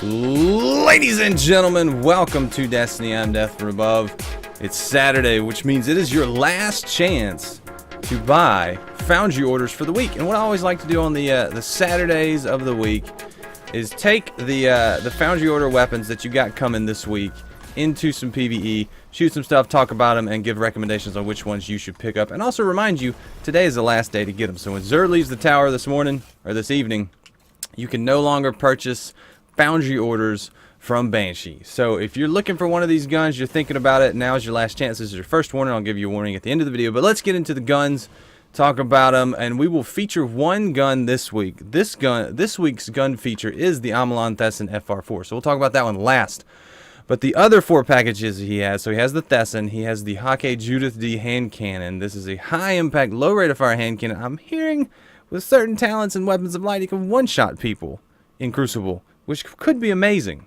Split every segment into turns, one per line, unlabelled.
Ladies and gentlemen, welcome to Destiny. I'm Death from Above. It's Saturday, which means it is your last chance to buy Foundry orders for the week. And what I always like to do on the Saturdays of the week is take the Foundry order weapons that you got coming this week into some PvE, shoot some stuff, talk about them, and give recommendations on which ones you should pick up. And also remind you, today is the last day to get them. So when Xur leaves the tower this morning, or this evening, you can no longer purchase Foundry orders from Banshee. So if you're looking for one of these guns, you're thinking about it, now is your last chance. This is your first warning. I'll give you a warning at the end of the video. But let's get into the guns, talk about them, and we will feature one gun this week. This week's gun feature is the Omolon Thesan FR4. So we'll talk about that one last. But the other four packages he has, so he has the Thesan, he has the Hakke Judith-D hand cannon. This is a high impact, low rate of fire hand cannon. I'm hearing with certain talents and weapons of light, he can one-shot people in Crucible, which could be amazing.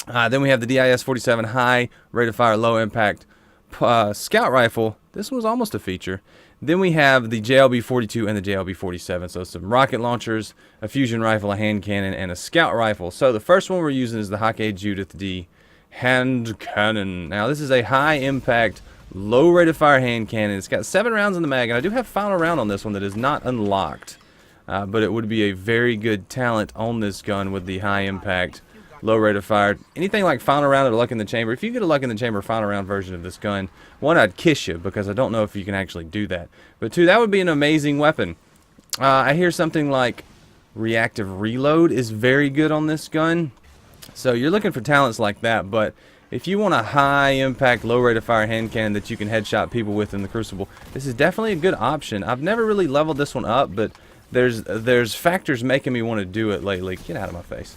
Then we have the DIS-47 high rate of fire, low impact scout rifle. This was almost a feature. Then we have the JLB-42 and the JLB-47. So some rocket launchers, a fusion rifle, a hand cannon, and a scout rifle. So the first one we're using is the Hakke Judith-D hand cannon. Now this is a high impact, low rate of fire hand cannon. It's got 7 rounds in the mag, and I do have final round on this one that is not unlocked. But it would be a very good talent on this gun with the high impact, low rate of fire. Anything like final round or luck in the chamber. If you get a luck in the chamber final round version of this gun, one, I'd kiss you because I don't know if you can actually do that. But two, that would be an amazing weapon. I hear something like reactive reload is very good on this gun. So you're looking for talents like that. But if you want a high impact, low rate of fire hand cannon that you can headshot people with in the Crucible, this is definitely a good option. I've never really leveled this one up, but there's factors making me want to do it lately. Get out of my face.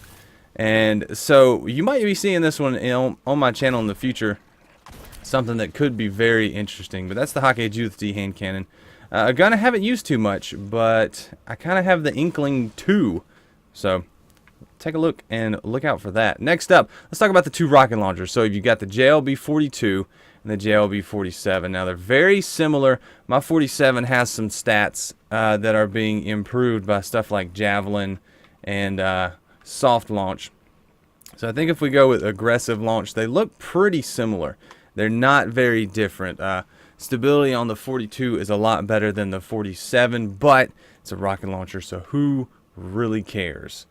And so you might be seeing this one on my channel in the future, something that could be very interesting. But that's the Hakke Judith-D hand cannon, a gun I haven't used too much, but I kind of have the inkling too. So take a look and look out for that. Next up, let's talk about the 2 rocket launchers. So you've got the JLB-42 and the JLB-47. Now they're very similar. My 47 has some stats that are being improved by stuff like Javelin and soft launch. So I think if we go with aggressive launch, they look pretty similar. They're not very different. Stability on the 42 is a lot better than the 47, but it's a rocket launcher, so who really cares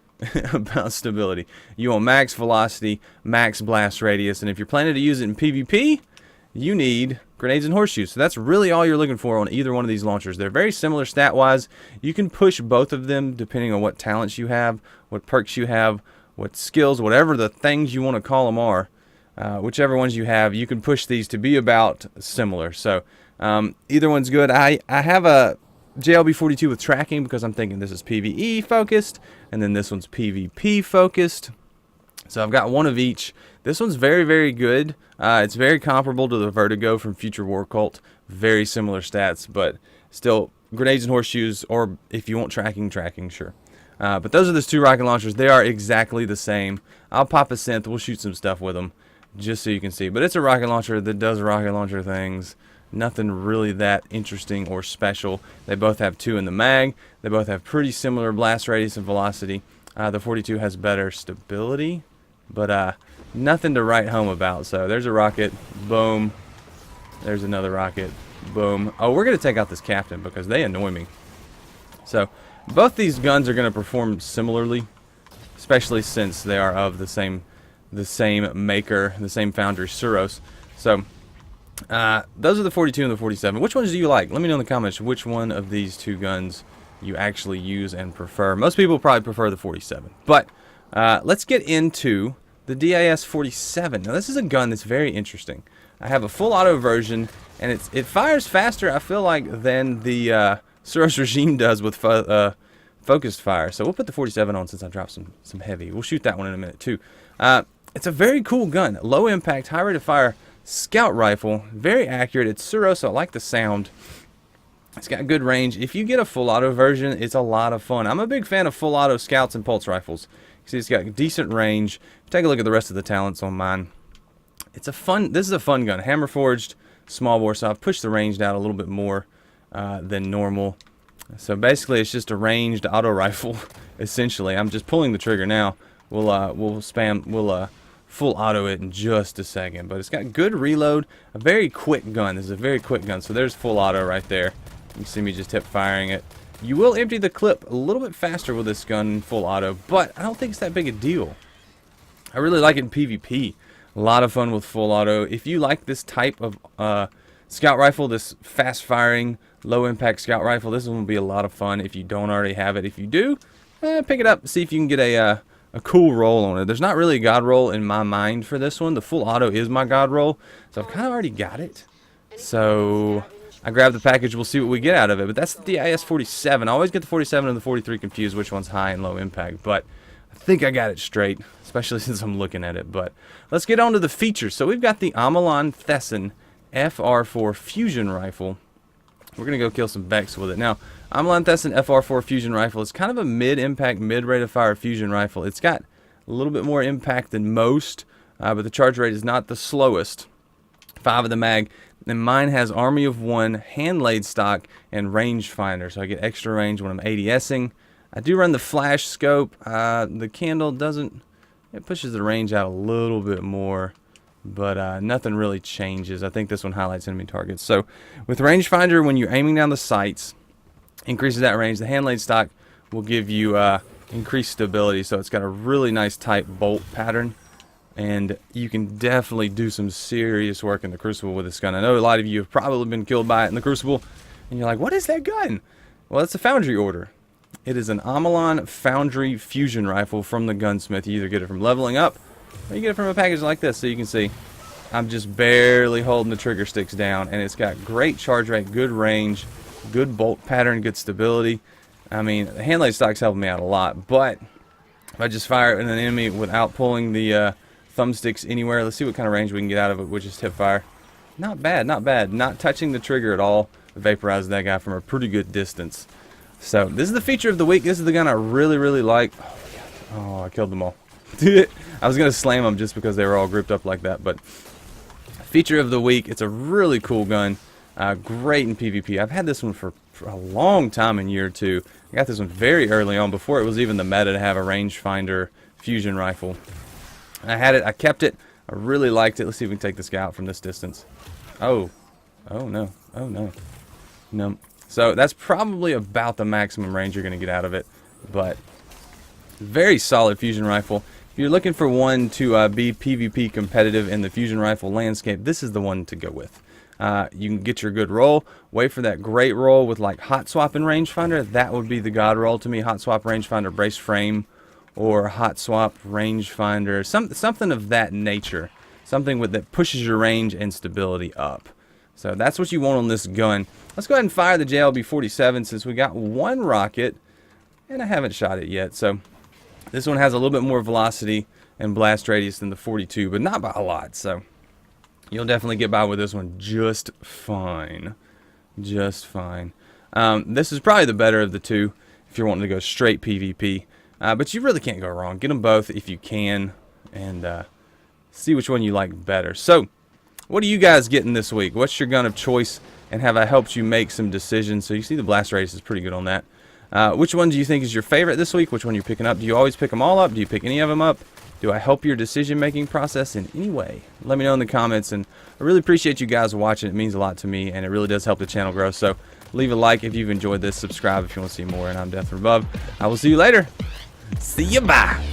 about stability? You want max velocity, max blast radius, and if you're planning to use it in PvP, you need grenades and horseshoes. So that's really all you're looking for on either one of these launchers. They're very similar stat-wise. You can push both of them depending on what talents you have, what perks you have, what skills, whatever the things you want to call them are. Whichever ones you have, you can push these to be about similar. So either one's good. I have a JLB-42 with tracking because I'm thinking this is PvE focused, and then this one's PvP focused. So I've got one of each. This one's very, very good. It's very comparable to the Vertigo from Future War Cult. Very similar stats, but still grenades and horseshoes, or if you want tracking, sure. But those are the 2 rocket launchers. They are exactly the same. I'll pop a synth. We'll shoot some stuff with them just so you can see. But it's a rocket launcher that does rocket launcher things. Nothing really that interesting or special. They both have 2 in the mag. They both have pretty similar blast radius and velocity. The 42 has better stability, but nothing to write home about. So there's a rocket, boom. There's another rocket, boom. Oh, we're going to take out this captain because they annoy me. So both these guns are going to perform similarly, especially since they are of the same maker, the same foundry, Suros. So those are the 42 and the 47. Which ones do you like? Let me know in the comments which one of these 2 guns you actually use and prefer. Most people probably prefer the 47. But let's get into the DIS-47. Now this is a gun that's very interesting. I have a full auto version, and it fires faster, I feel like, than the Suros regime does with focused fire. So we'll put the 47 on since I dropped some heavy. We'll shoot that one in a minute too. It's a very cool gun. Low impact, high rate of fire scout rifle. Very accurate. It's Suros, so I like the sound. It's got good range. If you get a full auto version, it's a lot of fun. I'm a big fan of full auto scouts and pulse rifles. See, it's got decent range. Take a look at the rest of the talents on mine. This is a fun gun. Hammer forged, small bore, so I've pushed the range down a little bit more than normal. So basically it's just a ranged auto rifle, essentially. I'm just pulling the trigger now we'll full auto it in just a second. But it's got good reload, a very quick gun. This is a very quick gun. So there's full auto right there. You can see me just hip firing it. You will empty the clip a little bit faster with this gun full auto, but I don't think it's that big a deal. I really like it in PvP. A lot of fun with full auto. If you like this type of scout rifle, this fast firing, low impact scout rifle, this one will be a lot of fun if you don't already have it. If you do, pick it up, see if you can get a cool roll on it. There's not really a god roll in my mind for this one. The full auto is my god roll, so I've kind of already got it. So I grabbed the package, we'll see what we get out of it. But that's the DIS-47. I always get the 47 and the 43 confused, which one's high and low impact. But I think I got it straight, especially since I'm looking at it. But let's get on to the features. So we've got the Omolon Thesan FR4 fusion rifle. We're going to go kill some Becks with it. Now, Omolon Thesan FR4 fusion rifle is kind of a mid-impact, mid-rate of fire fusion rifle. It's got a little bit more impact than most, but the charge rate is not the slowest. 5 of the mag. And mine has Army of 1, hand-laid stock, and rangefinder. So I get extra range when I'm ADSing. I do run the flash scope. The candle doesn't, it pushes the range out a little bit more, but nothing really changes. I think this one highlights enemy targets. So with rangefinder, when you're aiming down the sights, increases that range. The hand-laid stock will give you increased stability. So it's got a really nice tight bolt pattern. And you can definitely do some serious work in the Crucible with this gun. I know a lot of you have probably been killed by it in the Crucible, and you're like, what is that gun? Well, it's a Foundry order. It is an Omolon Foundry fusion rifle from the gunsmith. You either get it from leveling up, or you get it from a package like this. So you can see, I'm just barely holding the trigger sticks down, and it's got great charge rate, good range, good bolt pattern, good stability. I mean, the hand-laid stock's helping me out a lot, but if I just fire it at an enemy without pulling the thumbsticks anywhere. Let's see what kind of range we can get out of it with just hip fire. Not bad, not bad. Not touching the trigger at all. Vaporized that guy from a pretty good distance. So this is the feature of the week. This is the gun I really, really like. Oh, I killed them all. I was going to slam them just because they were all grouped up like that. But feature of the week. It's a really cool gun. Great in PvP. I've had this one for a long time in year 2. I got this one very early on, before it was even the meta to have a rangefinder fusion rifle. I had it, I kept it, I really liked it. Let's see if we can take this guy out from this distance. Oh no, oh no, no. So that's probably about the maximum range you're going to get out of it, but very solid fusion rifle. If you're looking for one to be PvP competitive in the fusion rifle landscape, this is the one to go with. You can get your good roll, wait for that great roll with like hot swap and rangefinder. That would be the god roll to me. Hot swap, rangefinder, brace frame, or hot swap, rangefinder, something of that nature, something that pushes your range and stability up. So that's what you want on this gun. Let's go ahead and fire the JLB-47 since we got one rocket and I haven't shot it yet. So this one has a little bit more velocity and blast radius than the 42, but not by a lot. So you'll definitely get by with this one just fine, just fine. This is probably the better of the two if you're wanting to go straight PvP. But you really can't go wrong. Get them both if you can, and see which one you like better. So, what are you guys getting this week? What's your gun of choice, and have I helped you make some decisions? So you see the blast radius is pretty good on that. Which one do you think is your favorite this week? Which one are you picking up? Do you always pick them all up? Do you pick any of them up? Do I help your decision-making process in any way? Let me know in the comments, and I really appreciate you guys watching. It means a lot to me, and it really does help the channel grow. So leave a like if you've enjoyed this. Subscribe if you want to see more, and I'm Death from Above. I will see you later. See you, bye.